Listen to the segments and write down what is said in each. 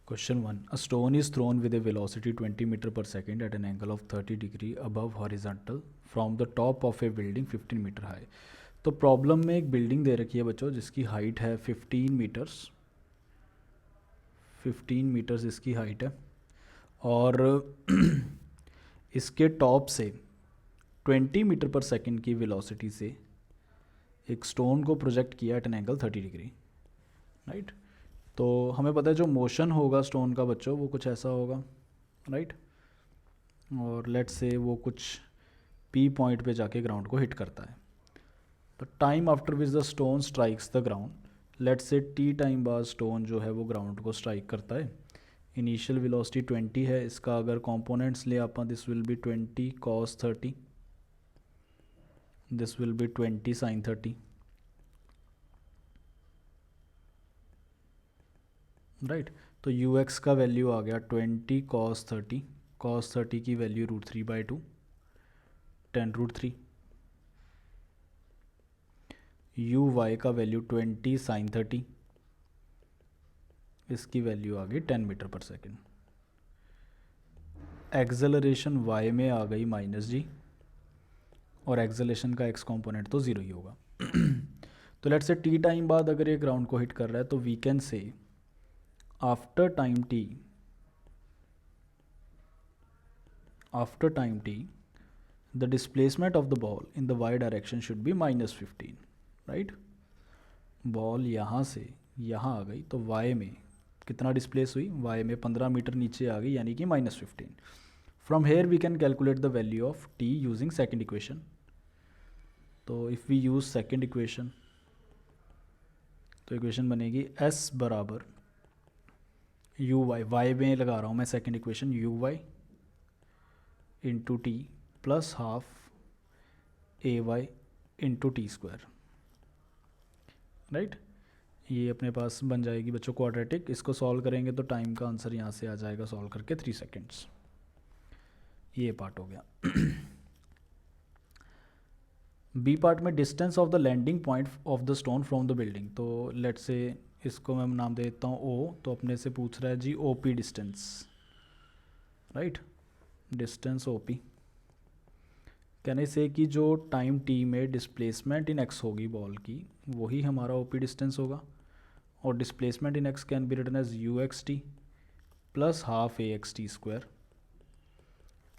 Question 1. A stone is thrown with a velocity 20 meter per second at an angle of 30 degree above horizontal from the top of a building 15 meter high. तो problem में एक building दे रखी है बच्चों जिसकी height है 15 metres, 15 metres इसकी height है और इसके टॉप से 20 मीटर पर सेकंड की वेलोसिटी से एक स्टोन को प्रोजेक्ट किया at an angle 30 degree, right. तो हमें पता है जो मोशन होगा स्टोन का बच्चों वो कुछ ऐसा होगा, राइट। और लेट्स से वो कुछ पी पॉइंट पे जाके ग्राउंड को हिट करता है। तो time after which the stone strikes the ground, let's say T time बाद स्टोन जो है वो ग्राउंड को स्ट्राइक करता है। इनिशियल वेलोसिटी 20 है, इसका अगर कॉम्पोनेंट्स ले आप this will B 20 cos 30, this will B 20 sin 30, right. तो यू एक्स का वैल्यू आ गया 20 cos 30, cos 30 की वैल्यू √3/2 10√3। यू वाई का वैल्यू 20 sin 30, इसकी वैल्यू आ गई 10 मीटर पर सेकेंड। एक्सेलरेशन वाई में आ गई -g और एक्सेलरेशन का एक्स कॉम्पोनेंट तो ज़ीरो ही होगा। तो लेट्स से टी टाइम बाद अगर ये ग्राउंड को हिट कर रहा है तो we can say after time t the displacement of the ball in the y direction should be -15, right. Ball यहाँ से यहाँ आ गई तो y में कितना डिस्प्लेस हुई, y में 15 मीटर नीचे आ गई यानी कि -15। From here we can calculate the value of t using second equation. तो if we use second equation तो इक्वेशन बनेगी s बराबर यू वाई में लगा रहा हूँ मैं second equation, u y into t plus half a y into t square, right. ये अपने पास बन जाएगी बच्चों क्वाड्रेटिक। इसको सॉल्व करेंगे तो टाइम का आंसर यहाँ से आ जाएगा सॉल्व करके 3 सेकेंड्स। ये पार्ट हो गया। बी पार्ट में distance of the landing point of the stone from the building. तो लेट से इसको मैं नाम दे देता हूँ ओ। तो अपने से पूछ रहा है जी O P distance, right, distance O P. कहने से कि जो टाइम टी में डिस्प्लेसमेंट इन एक्स होगी बॉल की वही हमारा ओ पी डिस्टेंस होगा। और displacement in x can be written as u x t plus half a x t square.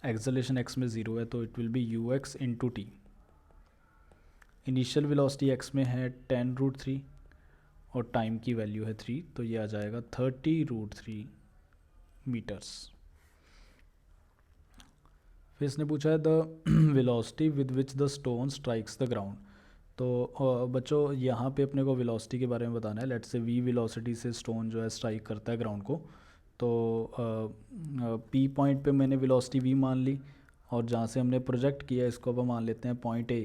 Acceleration x में ज़ीरो है तो it will be u x into t. Initial velocity x में है 10√3 और time की value है 3, तो ये आ जाएगा 30√3 मीटर्स। फिर इसने पूछा है the velocity with which the stone strikes the ground. तो बच्चों यहाँ पे अपने को वेलोसिटी के बारे में बताना है। लेट्स से v वेलोसिटी से स्टोन जो है स्ट्राइक करता है ग्राउंड को। तो p पॉइंट पे मैंने वेलोसिटी v मान ली और जहाँ से हमने प्रोजेक्ट किया इसको अब मान लेते हैं पॉइंट a,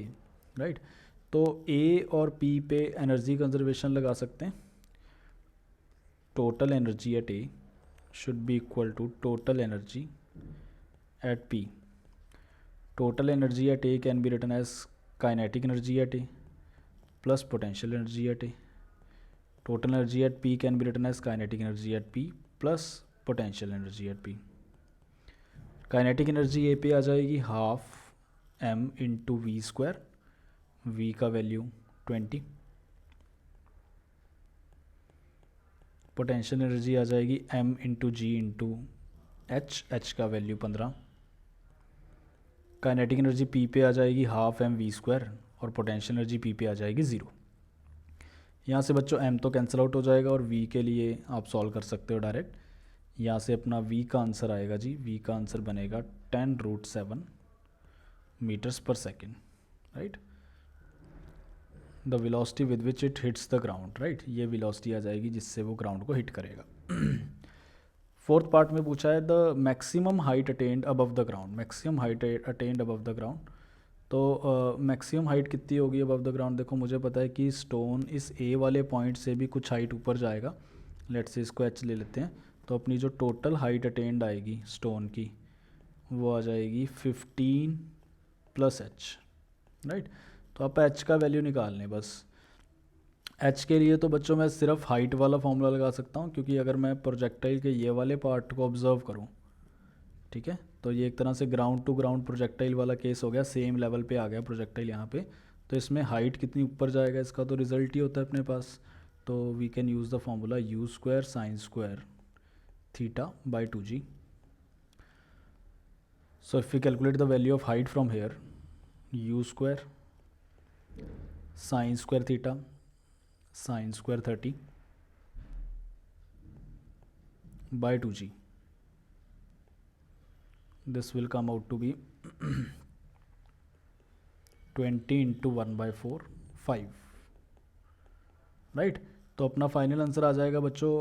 राइट। तो a और p पे एनर्जी कंजर्वेशन लगा सकते हैं। Total energy at a should be equal to total energy at p। Total energy at a can be written as kinetic energy at a plus potential energy at a। Total energy at p can be written as kinetic energy at p plus potential energy at p। Kinetic energy a पे आ जाएगी half m into v square, v का value 20। Potential energy आ जाएगी m into g into h का value 15। Kinetic energy p पे आ जाएगी हाफ m वी स्क्वायर और पोटेंशियल एनर्जी p पे आ जाएगी 0। यहाँ से बच्चों m तो कैंसिल आउट हो जाएगा और v के लिए आप सॉल्व कर सकते हो डायरेक्ट। यहाँ से अपना v का आंसर आएगा जी, v का आंसर बनेगा 10√7 मीटर्स पर second, right. The velocity with which it hits the ground, right, ये वेलोसिटी आ जाएगी जिससे वो ग्राउंड को हिट करेगा। फोर्थ पार्ट में पूछा है the maximum height attend above the ground. Maximum height attend above the ground. तो मैक्सिमम हाइट कितनी होगी अबव द ग्राउंड। देखो मुझे पता है कि स्टोन इस ए वाले पॉइंट से भी कुछ हाइट ऊपर जाएगा। लेट्स से इसको एच ले लेते हैं। तो अपनी जो टोटल हाइट अटेन्ड आएगी स्टोन की वो आ जाएगी 15 + h, राइट। तो आप h का वैल्यू निकाल लें बस। एच के लिए तो बच्चों मैं सिर्फ हाइट वाला फॉर्मूला लगा सकता हूँ, क्योंकि अगर मैं प्रोजेक्टाइल के ये वाले पार्ट को ऑब्जर्व करूँ, ठीक है, तो ये एक तरह से ग्राउंड टू ग्राउंड प्रोजेक्टाइल वाला केस हो गया, सेम लेवल पे आ गया प्रोजेक्टाइल यहाँ पे। तो इसमें हाइट कितनी ऊपर जाएगा इसका तो रिजल्ट ही होता है अपने पास। तो we can use the formula u square sine square theta by 2g। So if we calculate the value of height from here, u square sine square theta sine square 30 by 2g, this will come out to be 20 into 1 by 4 5, right. तो अपना final answer आ जाएगा बच्चों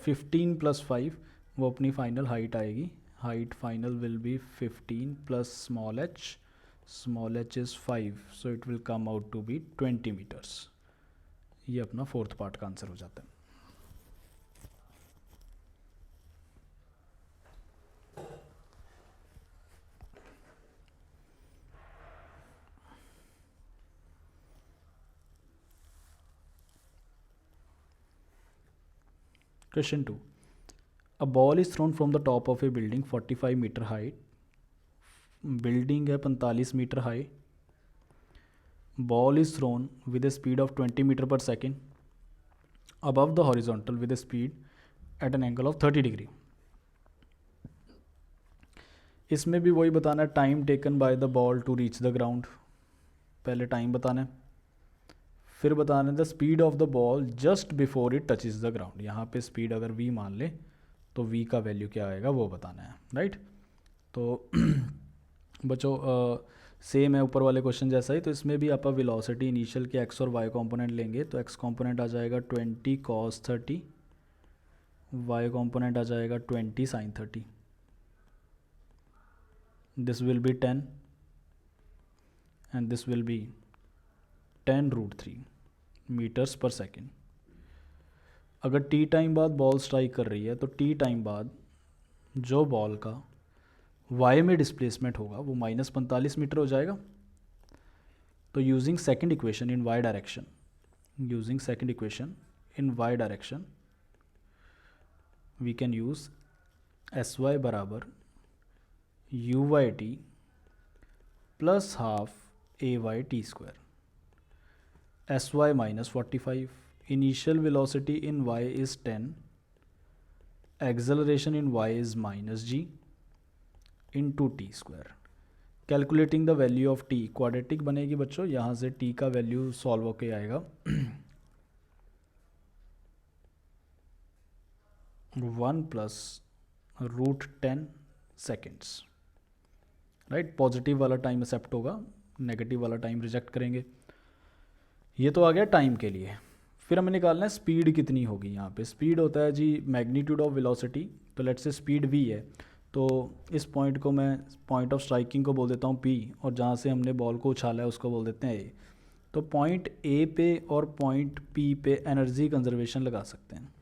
15 + 5, वो अपनी final height आएगी। Height final will be 15 + small h is 5, so it will come out to be 20 meters। ये अपना फोर्थ पार्ट का आंसर हो जाता है। Question 2. A ball is thrown from the top of a building 45 meter height. Building है 45 metre high. Ball is thrown with a speed of 20 meter per second above the horizontal with a speed at an angle of 30 degree। इसमें भी वही बताना है, time taken by the ball to reach the ground. पहले time बताना है, फिर बताना है the speed of the ball just before it touches the ground. यहाँ पे स्पीड अगर v मान ले तो v का वैल्यू क्या आएगा वो बताना है, राइट। तो बच्चों सेम है ऊपर वाले क्वेश्चन जैसा ही। तो इसमें भी आप वेलोसिटी इनिशियल के x और y कंपोनेंट लेंगे, तो x कंपोनेंट आ जाएगा 20 cos 30, y कंपोनेंट आ जाएगा 20 sin 30। This will be 10 and this will be 10√3 metres पर सेकेंड। अगर t टाइम बाद बॉल स्ट्राइक कर रही है तो t टाइम बाद जो बॉल का y में डिस्प्लेसमेंट होगा वो -45 मीटर हो जाएगा। तो using second equation in y direction, using second equation in y direction we can use sy बराबर u/t plus half a/t square. sy -45, initial velocity in y is 10, acceleration in y is -g into t square। Calculating the value of t, quadratic बनेगी बच्चों, यहाँ से t का value solve होके आएगा 1 + √10 seconds, right. Positive वाला time accept होगा, negative वाला टाइम रिजेक्ट करेंगे। ये तो आ गया टाइम के लिए। फिर हमें निकालना है स्पीड कितनी होगी। यहाँ पे स्पीड होता है जी मैग्नीट्यूड ऑफ वेलोसिटी। तो लेट्स से स्पीड v है, तो इस पॉइंट को मैं पॉइंट ऑफ स्ट्राइकिंग को बोल देता हूँ p, और जहाँ से हमने बॉल को उछाला है उसको बोल देते हैं a। तो पॉइंट a पे और पॉइंट p पे एनर्जी कंजर्वेशन लगा सकते हैं।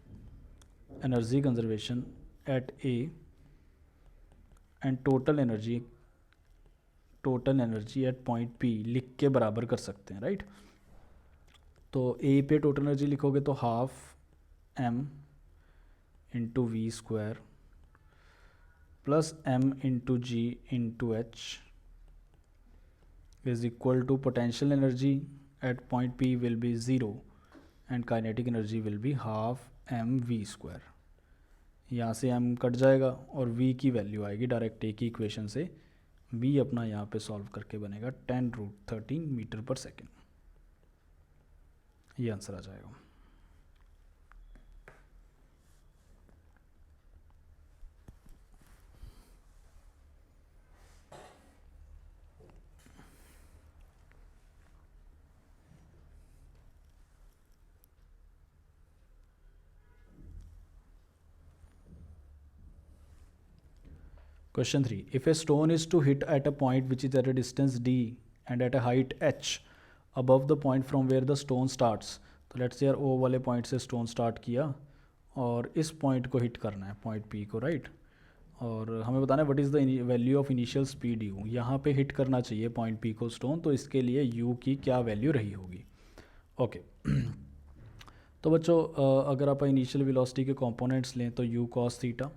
Energy conservation at a and total energy at point p लिख के बराबर कर सकते हैं, राइट। तो a पे टोटल एनर्जी लिखोगे तो half m into v square plus m into g into h is equal to potential energy at point p will be 0 and kinetic energy will be half m v square. यहाँ से m cut जाएगा और v की value आएगी direct a की equation से। v अपना यहाँ पे सॉल्व करके बनेगा 10√13 मीटर पर सेकेंड। ये आंसर आ जाएगा। Question 3. If a stone is to hit at a point which is at a distance d and at a height h above the point from where the stone starts, तो let's यार ओ वाले point से stone start किया और इस point को hit करना है, पॉइंट पी को, राइट। और हमें बताना है what is the value of initial speed you. यहाँ पे हिट करना चाहिए पॉइंट पी को स्टोन, तो इसके लिए यू की क्या वैल्यू रही होगी। ओके तो बच्चों अगर आप इनिशियल वेलोसिटी के कंपोनेंट्स लें तो u cos theta,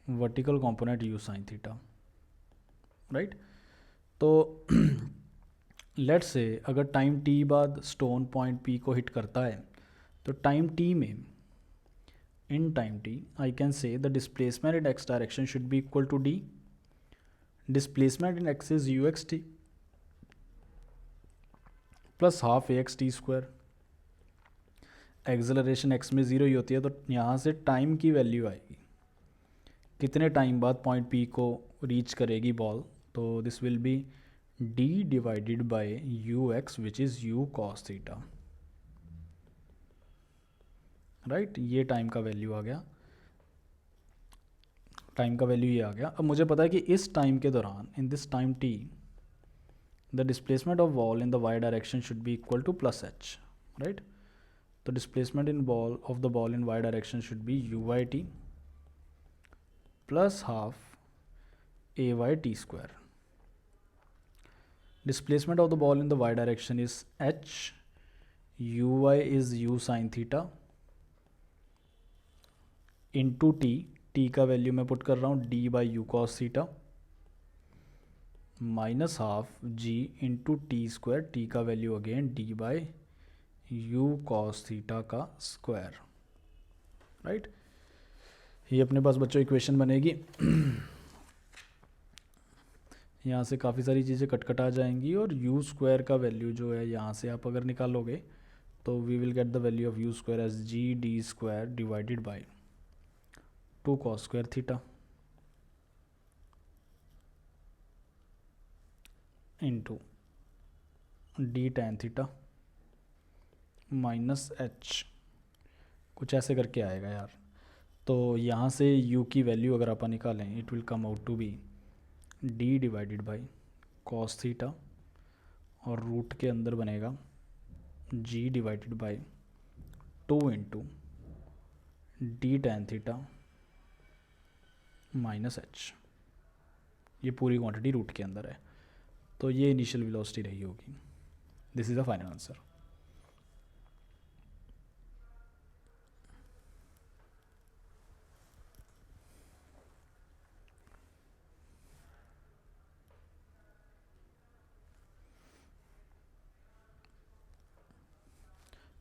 vertical component u sin theta, right. तो लेट्स से अगर टाइम t बाद स्टोन पॉइंट p को हिट करता है तो टाइम t में, in time t I can say the displacement in x direction should be equal to d, displacement in x is uxt plus half axt square. Acceleration x में zero ही होती है, तो यहाँ से टाइम की value आएगी, कितने टाइम बाद पॉइंट p को रीच करेगी बॉल, तो this will B d divided by ux which is u cos theta, right. ये टाइम का वैल्यू आ गया, टाइम का वैल्यू ये आ गया। अब मुझे पता है कि इस टाइम के दौरान, in this time t, the displacement of ball in the y direction should be equal to plus h, right. तो displacement in ball of the ball in y direction should be u/t plus half a/t square. Displacement of the ball in the y direction is h, uy is u sin theta into t का value मैं put कर रहा हूँ d by u cos theta minus half g into t square, t का value again d by u cos theta का square, right. ये अपने पास बच्चों इक्वेशन बनेगी। यहाँ से काफ़ी सारी चीज़ें कट आ जाएंगी और यू स्क्वायर का वैल्यू जो है यहाँ से आप अगर निकालोगे तो we will get the value of u square as g d square divided by 2 cos square theta into d tan theta minus h, कुछ ऐसे करके आएगा यार। तो यहाँ से u की वैल्यू अगर आप निकालें, it will come out to be d divided by cos theta और रूट के अंदर बनेगा g divided by 2 into d tan theta minus h. ये पूरी क्वांटिटी रूट के अंदर है, तो ये इनिशियल वेलोसिटी रही होगी। This is the final answer.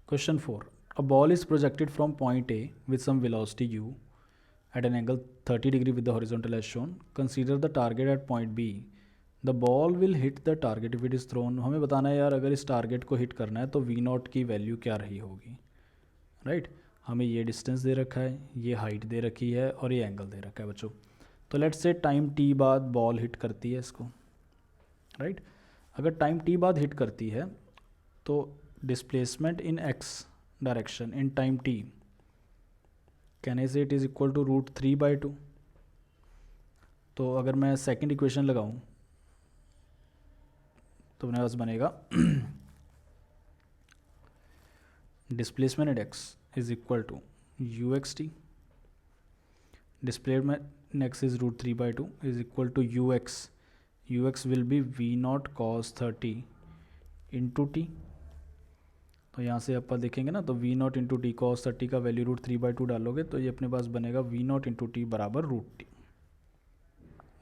Question 4. A ball is projected from point A with some velocity u at an angle 30 degree with the horizontal as shown. Consider the target at point B. The ball will hit the target if it is thrown. हमें बताना है यार, अगर इस target को hit करना है तो v नॉट की वैल्यू क्या रही होगी, राइट। हमें ये डिस्टेंस दे रखा है, ये हाइट दे रखी है और ये एंगल दे रखा है बच्चों। तो लेट्स से टाइम t बाद बॉल हिट करती है इसको, राइट। अगर टाइम t बाद हिट करती है तो displacement in x direction in time t, can I से इट इज़ इक्वल टू √3/2। तो अगर मैं सेकंड इक्वेशन लगाऊं तो मेरे पास बनेगा displacement in x is equal to uxt, displacement in x is √3/2 is equal to ux will be v naught cos 30 into t. तो यहाँ से आप देखेंगे ना, तो v naught into t cos 30 का वैल्यू √3/2 डालोगे तो ये अपने पास बनेगा v नॉट इंटू टी बराबर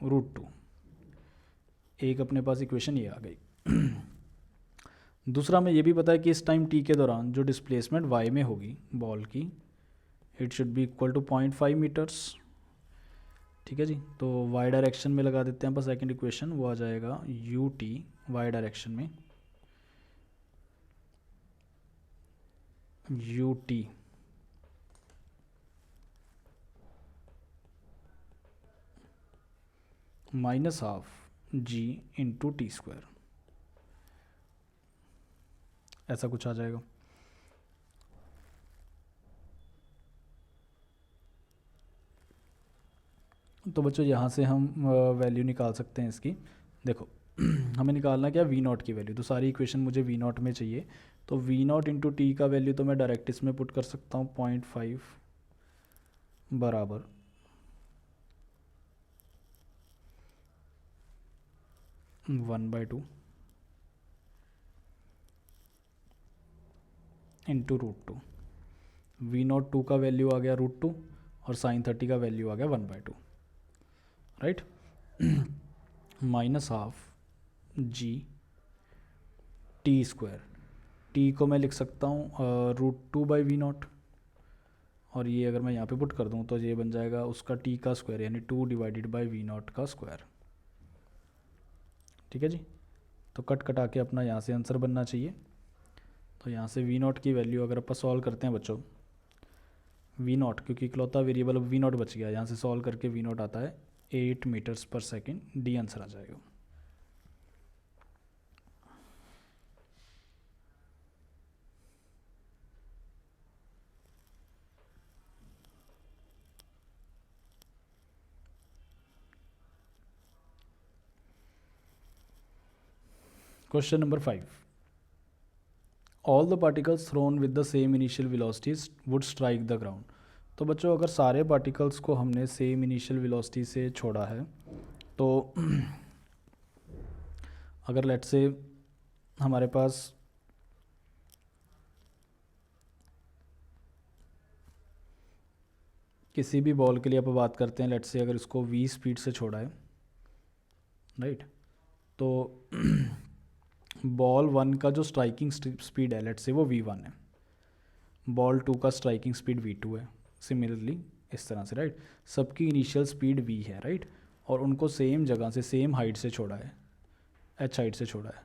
√2। एक अपने पास इक्वेशन ये आ गई। दूसरा हमें ये भी पता है कि इस टाइम t के दौरान जो डिस्प्लेसमेंट y में होगी बॉल की, it should be equal to 0.5 metres, ठीक है जी। तो y डायरेक्शन में लगा देते हैं पर सेकंड इक्वेशन, वो आ जाएगा ut y डायरेक्शन में ut minus half g into t square, ऐसा कुछ आ जाएगा। तो बच्चों यहाँ से हम वैल्यू निकाल सकते हैं इसकी। देखो हमें निकालना क्या, वी नॉट की वैल्यू। तो सारी इक्वेशन मुझे वी नॉट में चाहिए, तो वी नॉट इंटू टी का वैल्यू तो मैं डायरेक्ट इसमें पुट कर सकता हूँ 0.5 बराबर 1/2 इंटू √2। V02 का वैल्यू आ गया √2 और sin 30 का वैल्यू आ गया 1/2, राइट। -12 टी को मैं लिख सकता हूँ √2/V0, और ये अगर मैं यहाँ पे पुट कर दूँ तो ये बन जाएगा उसका टी का स्क्वायर यानी 2/V0 का स्क्वायर। ठीक है जी, तो कट कटा के अपना यहाँ से आंसर बनना चाहिए। तो यहाँ से V0 की वैल्यू अगर अपन सॉल्व करते हैं बच्चों, V0 क्योंकि इकलौता वेरिएबल अब V0 बच गया, यहाँ से सॉल्व करके V0 आता है 8 मीटर्स पर सेकेंड, डी आंसर आ जाएगा। Question number 5, all the particles thrown with the same initial velocities would strike the ground. तो बच्चों अगर सारे पार्टिकल्स को हमने सेम इनिशियल वेलोसिटी से छोड़ा है तो अगर लेट्स से हमारे पास किसी भी बॉल के लिए अपन बात करते हैं, लेट्स से अगर इसको v स्पीड से छोड़ा है, राइट, तो बॉल 1 का जो स्ट्राइकिंग स्पीड है लेट्स से वो v1 है, बॉल 2 का स्ट्राइकिंग स्पीड v2 है, सिमिलरली इस तरह से, राइट। सबकी इनिशियल स्पीड v है, राइट, और उनको सेम जगह से सेम हाइट से छोड़ा है, h हाइट से छोड़ा है।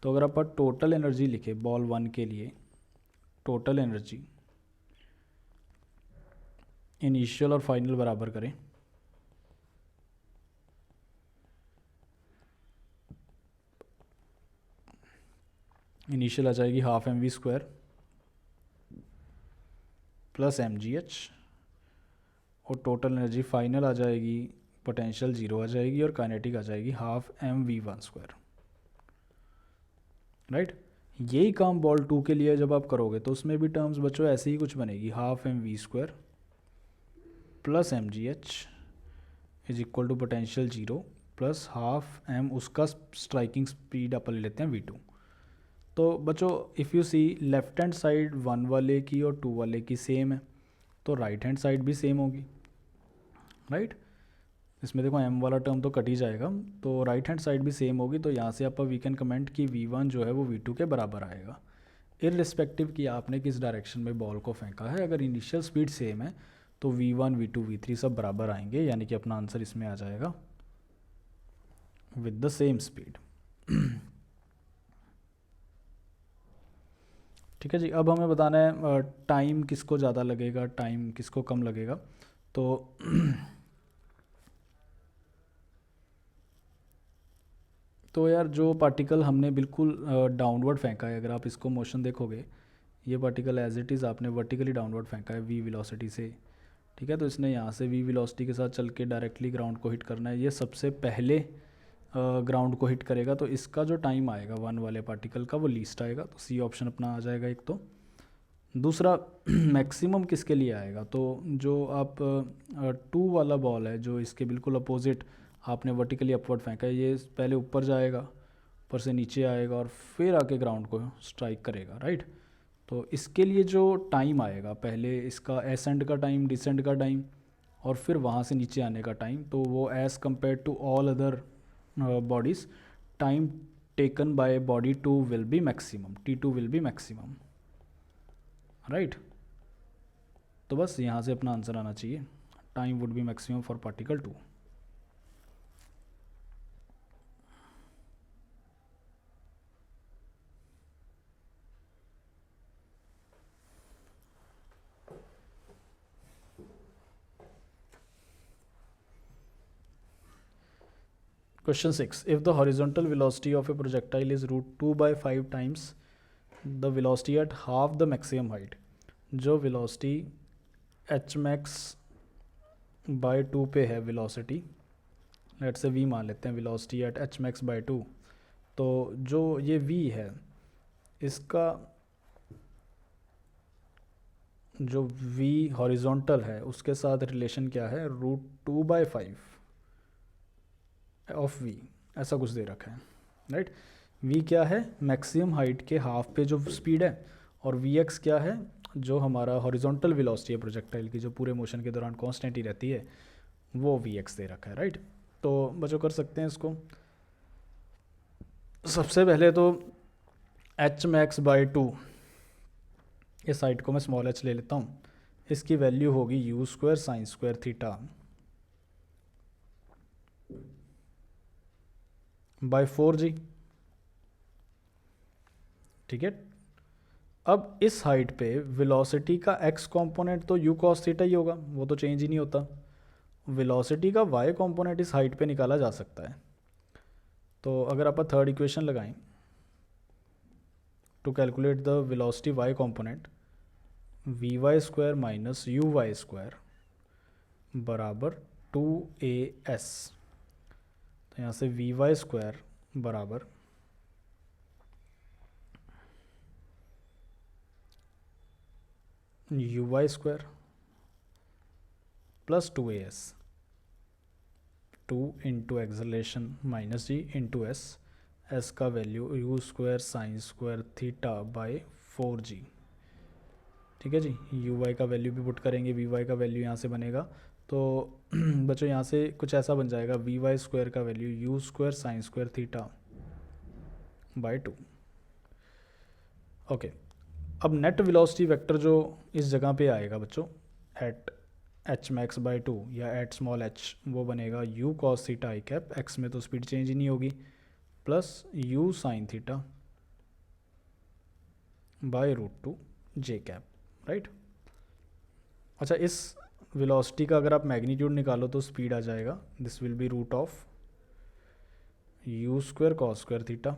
तो अगर आप टोटल एनर्जी लिखे बॉल 1 के लिए, टोटल एनर्जी इनिशियल और फाइनल बराबर करें, इनिशियल आ जाएगी ½ mv² प्लस mgh, और टोटल एनर्जी फाइनल आ जाएगी, पोटेंशियल 0 आ जाएगी और काइनेटिक आ जाएगी ½mv1², राइट। यही काम बॉल 2 के लिए जब आप करोगे तो उसमें भी टर्म्स बच्चों ऐसे ही कुछ बनेगी, ½ mv² plus mgh is equal to potential 0 plus ½ उसका स्ट्राइकिंग स्पीड अपन ले लेते हैं v2। तो बच्चों if you see left hand side 1 वाले की और 2 वाले की सेम है, तो राइट हैंड साइड भी सेम होगी, राइट। इसमें देखो m वाला टर्म तो कट ही जाएगा, तो राइट हैंड साइड भी सेम होगी। तो यहाँ से आप वी कैन कमेंट कि v1 जो है वो v2 के बराबर आएगा, इररिस्पेक्टिव कि आपने किस डायरेक्शन में बॉल को फेंका है। अगर इनिशियल स्पीड सेम है तो v1 v2 v3 सब बराबर आएंगे, यानी कि अपना आंसर इसमें आ जाएगा विद द सेम स्पीड। ठीक है जी, अब हमें बताना है टाइम किसको ज़्यादा लगेगा, टाइम किसको कम लगेगा। तो तो यार जो पार्टिकल हमने बिल्कुल डाउनवर्ड फेंका है, अगर आप इसको मोशन देखोगे, ये पार्टिकल एज इट इज़ आपने वर्टिकली डाउनवर्ड फेंका है v वेलोसिटी से, ठीक है। तो इसने यहाँ से v वेलोसिटी के साथ चल के डायरेक्टली ग्राउंड को हिट करना है, ये सबसे पहले ग्राउंड को हिट करेगा, तो इसका जो टाइम आएगा 1 वाले पार्टिकल का वो लीस्ट आएगा, तो सी ऑप्शन अपना आ जाएगा एक। तो दूसरा मैक्सिमम किसके लिए आएगा, तो जो आप 2 वाला बॉल है जो इसके बिल्कुल अपोजिट आपने वर्टिकली अपवर्ड फेंका है, ये पहले ऊपर जाएगा, ऊपर से नीचे आएगा और फिर आके ग्राउंड को स्ट्राइक करेगा, राइट। तो इसके लिए जो टाइम आएगा, पहले इसका एसेंड का टाइम, डिसेंड का टाइम और फिर वहाँ से नीचे आने का टाइम, तो वो as compare to all other bodies, time taken by body 2 will be maximum, T2 will be maximum, right। तो बस यहाँ से अपना आंसर आना चाहिए, time would be maximum for particle 2। Question 6, if the horizontal velocity of a projectile is √2/5 times the velocity at half the maximum height, जो velocity h max by 2 पे है velocity, लेट्स से v मान लेते हैं velocity at h max by 2, तो जो ये v है इसका जो v हॉरिजॉन्टल है उसके साथ रिलेशन क्या है, √2/5 ऑफ v, ऐसा कुछ दे रखा है, राइट। v क्या है, मैक्सिमम हाइट के हाफ पे जो स्पीड है, और वी एक्स क्या है, जो हमारा हॉरिजॉन्टल वेलोसिटी है प्रोजेक्टाइल की, जो पूरे मोशन के दौरान कांस्टेंट ही रहती है, वो वी एक्स दे रखा है, राइट। तो बच्चों कर सकते हैं इसको। सबसे पहले तो एच मैक्स बाई 2, इस साइड को मैं स्मॉल एच ले लेता हूँ, इसकी वैल्यू होगी you square sine square theta by 4g, ठीक है। अब इस हाइट पे वेलोसिटी का x कंपोनेंट तो u cos थीटा ही होगा, वो तो चेंज ही नहीं होता। वेलोसिटी का y कंपोनेंट इस हाइट पे निकाला जा सकता है। तो अगर आप थर्ड इक्वेशन लगाएं to calculate the velocity y component, v y square minus u y square बराबर 2as, तो यहाँ से वी वाई स्क्वायर बराबर u y square plus 2as, 2 into acceleration minus g into s, s का value u square sine square theta by 4g, ठीक है जी। U y का वैल्यू भी पुट करेंगे, वी वाई का वैल्यू यहाँ से बनेगा, तो बच्चों यहाँ से कुछ ऐसा बन जाएगा, वी वाई स्क्वायर का value u square sine square theta by 2। Okay, अब नेट वेलोसिटी वेक्टर जो इस जगह पे आएगा बच्चों, एट एच मैक्स बाई 2 या एट स्मॉल एच, वो बनेगा you cos theta I cap, x में तो स्पीड चेंज ही नहीं होगी, plus you sine theta by √2 J cap, right. अच्छा, इस वेलोसिटी का अगर आप मैग्नीट्यूड निकालो तो स्पीड आ जाएगा, this will be root of u square cos square theta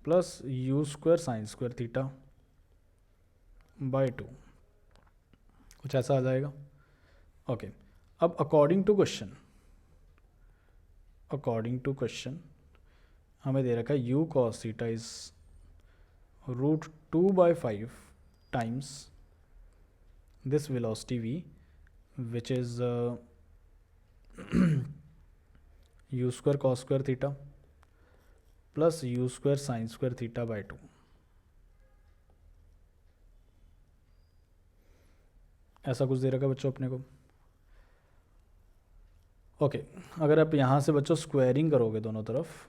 plus u square sine square theta by 2, कुछ ऐसा आ जाएगा। ओके, अब अकॉर्डिंग टू क्वेश्चन हमें दे रखा है you cos theta is √2/5 times this velocity v, which is u square cos square theta plus u square sin square theta by 2। ऐसा कुछ दे रखा बच्चों अपने को। ओके, अगर आप यहाँ से बच्चों स्क्वायरिंग करोगे दोनों तरफ,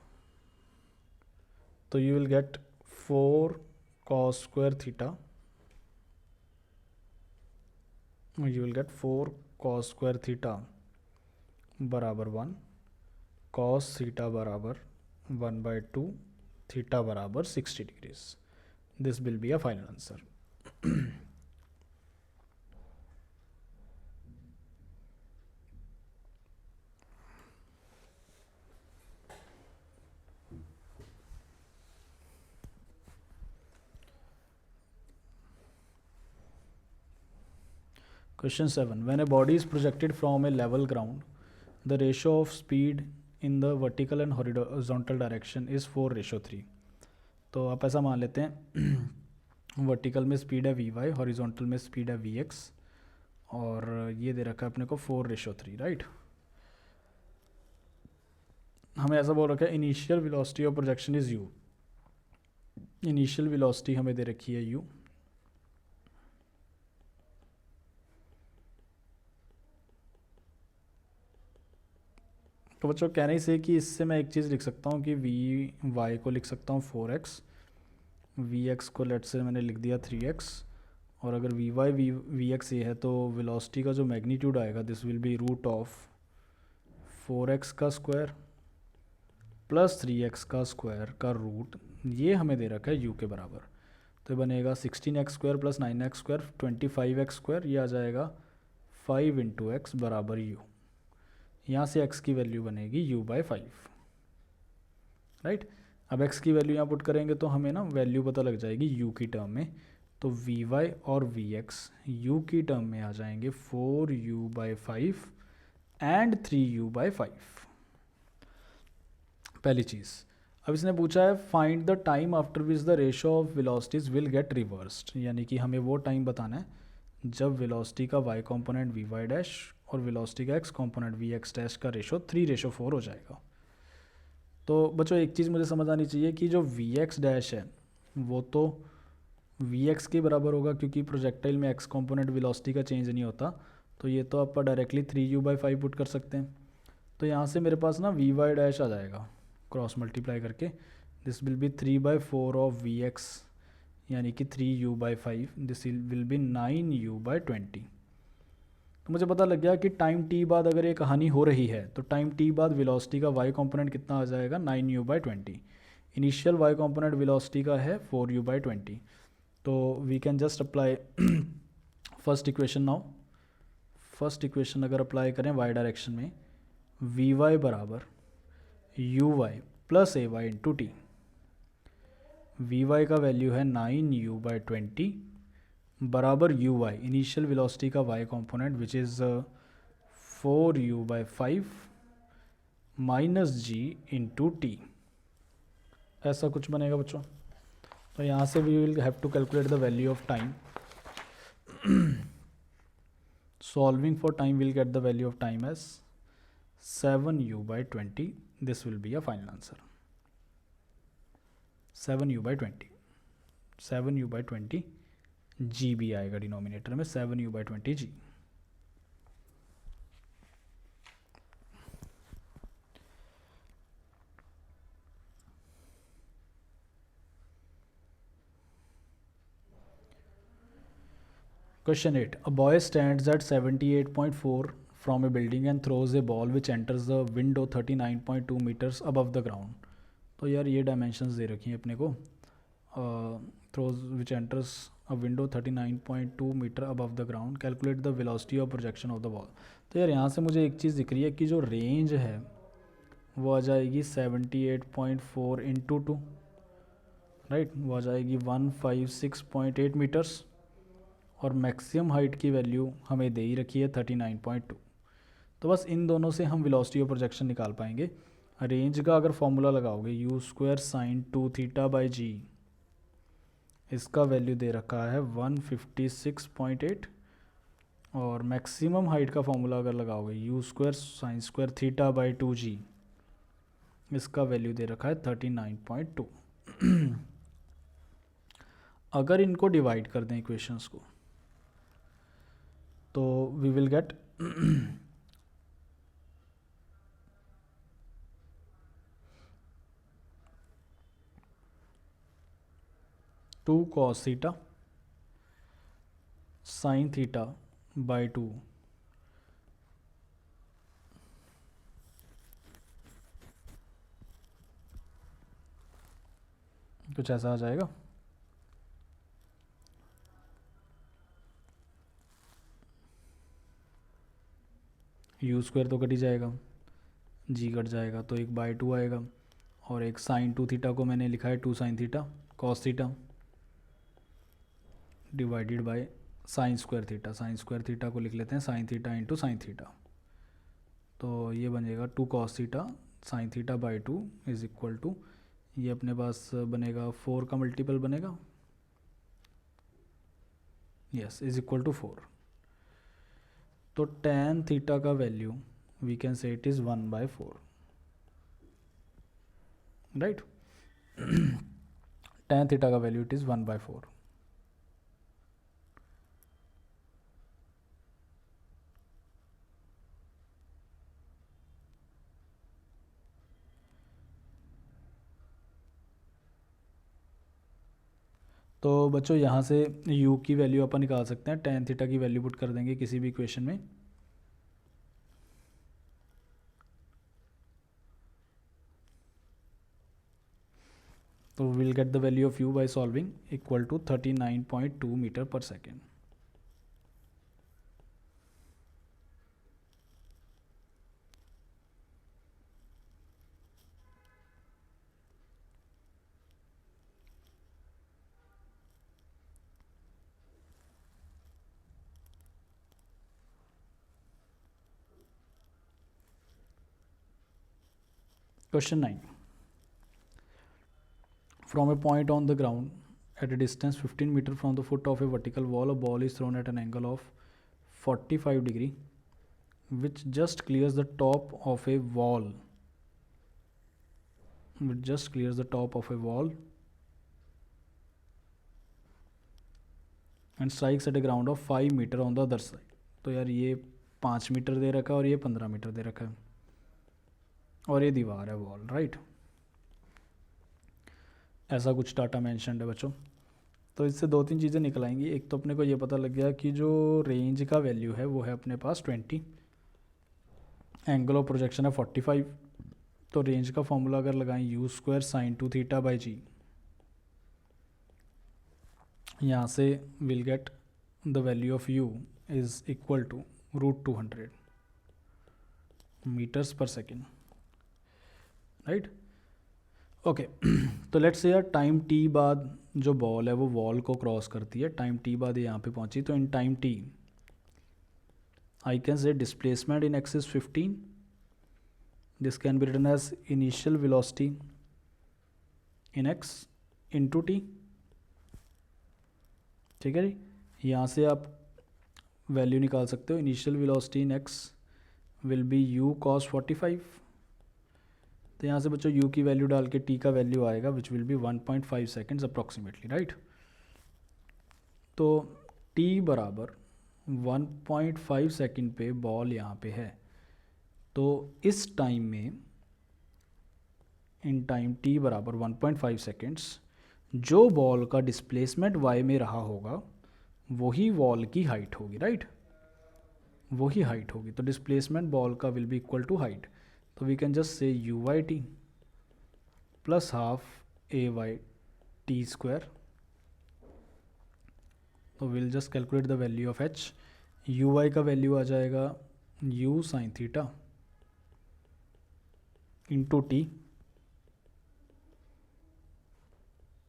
तो you will get 4 cos square theta, you will get 4 cos square theta बराबर 1, cos theta बराबर 1/2, theta बराबर 60 degrees। This will be a final answer। Question 7. When a body is projected from a level ground, the ratio of speed in the vertical and horizontal direction is 4:3। तो आप ऐसा मान लेते हैं vertical में speed है we Y, horizontal में speed है वी एक्स, और ये दे रखा है अपने को 4:3, राइट। हमें ऐसा बोल रखा है initial velocity of projection is you, initial velocity हमें दे रखी है यू, तो बच्चों कहने से कि इससे मैं एक चीज़ लिख सकता हूँ कि वी वाई को लिख सकता हूँ 4x, वी एक्स को लेट से मैंने लिख दिया 3x, और अगर वी वाई वी एक्स ये है तो वेलोसिटी का जो मैग्नीट्यूड आएगा this will be root of 4x का स्क्वायर प्लस 3x का स्क्वायर का रूट, ये हमें दे रखा है u के बराबर, तो बनेगा 16x square plus 9x square 25x square, ये आ जाएगा 5 इंटू एक्स बराबर u। यहाँ से x की वैल्यू बनेगी u/5, राइट। अब x की वैल्यू यहाँ पुट करेंगे तो हमें ना वैल्यू पता लग जाएगी u की टर्म में, तो vy और vx u की टर्म में आ जाएंगे 4u/5 एंड 3u/5। पहली चीज़, अब इसने पूछा है find the time after which the ratio of velocities will get reversed, यानी कि हमें वो टाइम बताना है जब वेलोसिटी का y कंपोनेंट vy डैश और वेलोसिटी का x कंपोनेंट vx डैश का रेशो 3:4 हो जाएगा। तो बच्चों एक चीज़ मुझे समझ आनी चाहिए कि जो vx डैश है वो तो वी एक्स के बराबर होगा, क्योंकि प्रोजेक्टाइल में एक्स कंपोनेंट वेलोसिटी का चेंज नहीं होता, तो ये तो आप डायरेक्टली 3u/5 पुट कर सकते हैं। तो यहाँ से मेरे पास ना वी वाई डैश आ जाएगा क्रॉस मल्टीप्लाई करके, this will be 3/4 of v x, यानी कि 3u/5, this will B 9u/20। तो मुझे पता लग गया कि टाइम टी बाद अगर ये कहानी हो रही है तो टाइम टी बाद वेलोसिटी का वाई कंपोनेंट कितना आ जाएगा, 9u/20। Initial Y component velocity का है 4u/20। तो we can just apply first equation now. First equation अगर अप्लाई करें वाई डायरेक्शन में, वी वाई बराबर u y plus a y into t. V y का वैल्यू है 9u/20 बराबर यू वाई, इनिशियल वेलोसिटी का y component which is 4u/5 minus g into t. ऐसा कुछ बनेगा बच्चों। तो यहाँ से we will have to calculate the value of time. Solving for time will get the value of time as 7u/20। This will be a final answer, 7u/20। 7u/20 g भी आएगा denominator में, 7u/20 ji. Question 8. A boy stands at 78.4 from a building and throws a ball which enters the window 39.2 meters above the ground. तो यार ये dimensions दे रखी हैं अपने को, throws which enters a window 39.2 metre above the ground, calculate the velocity of projection of the ball. तो यार यहाँ से मुझे एक चीज़ दिख रही है कि जो रेंज है वो आ जाएगी 78.4 इंटू 2, राइट, वो आ जाएगी 156.8 मीटर्स, और मैक्सिमम हाइट की वैल्यू हमें दे ही रखी है 39.2। तो बस इन दोनों से हम वेलोसिटी ऑफ प्रोजेक्शन निकाल पाएंगे। रेंज का अगर फॉर्मूला लगाओगे u² sin 2θ/g, इसका वैल्यू दे रखा है 156.8, और मैक्सिमम हाइट का फॉर्मूला अगर लगाओगे u² sin² θ/2g, इसका वैल्यू दे रखा है 39.2। अगर इनको डिवाइड कर दें इक्वेशंस को, तो we will get 2 cos theta sin θ/2 कुछ ऐसा आ जाएगा। u² तो कट ही जाएगा, g कट जाएगा, तो 1/2 आएगा, और एक sin 2θ को मैंने लिखा है 2 sin θ cos θ divided by sin² θ। sin² θ को लिख लेते हैं sin θ इंटू sin θ। तो ये बनेगा 2 cos θ sin θ/2 is equal to, ये अपने पास बनेगा 4 का मल्टीपल बनेगा, यस, इज इक्वल टू 4। तो tan θ का value we can say it is 1/4, right. tan θ का वैल्यू इट इज़ 1/4। तो बच्चों यहाँ से u की वैल्यू अपन निकाल सकते हैं, tan θ की वैल्यू पुट कर देंगे किसी भी इक्वेशन में, तो will get the value of u by solving equal to 39.2 metre पर second. Question 9. From a point on the ground at a distance 15 meter from the foot of a vertical wall, a ball is thrown at an angle of 45 degree which just clears the top of a wall. Which just clears the top of a wall and strikes at a ground of 5 metre on the other side. तो यार ये 5 metre दे रखा है और ये 15 metre दे रखा है और ये दीवार है वॉल, राइट। ऐसा कुछ डाटा मेंशन्ड है बच्चों। तो इससे 2-3 चीज़ें निकल आएंगी। एक तो अपने को ये पता लग गया कि जो रेंज का वैल्यू है वो है अपने पास 20, एंगल ऑफ प्रोजेक्शन है 45। तो रेंज का फॉर्मूला अगर लगाएं u² sin 2 theta by g, यहाँ से will get the value of u is equal to √200 metres पर सेकेंड, राइट। ओके तो लेट्स से यार टाइम t बाद जो बॉल है वो वॉल को क्रॉस करती है, टाइम t बाद ये यहाँ पे पहुँची। तो in time t I can say displacement in x is 15, this can be written as initial velocity in x into t, ठीक है जी। यहाँ से आप वैल्यू निकाल सकते हो, initial velocity in x will be u cos 45। तो यहाँ से बच्चों u की वैल्यू डाल के t का वैल्यू आएगा which will be 1.5 seconds approximately, right. तो t बराबर 1.5 सेकेंड पे बॉल यहाँ पे है। तो इस टाइम में इन टाइम t बराबर 1.5 सेकेंड्स जो बॉल का डिस्प्लेसमेंट y में रहा होगा वही वॉल की हाइट होगी, राइट, वही हाइट होगी। तो डिस्प्लेसमेंट बॉल का will be equal to height. तो we can just say u y t plus half a y t square. तो will just calculate the value of h. U y का value आ जाएगा u sine theta into t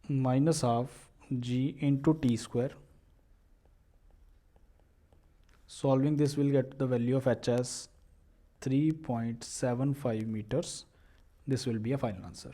minus half g into t square. Solving this will get the value of h as 3.75 meters. This will be a final answer.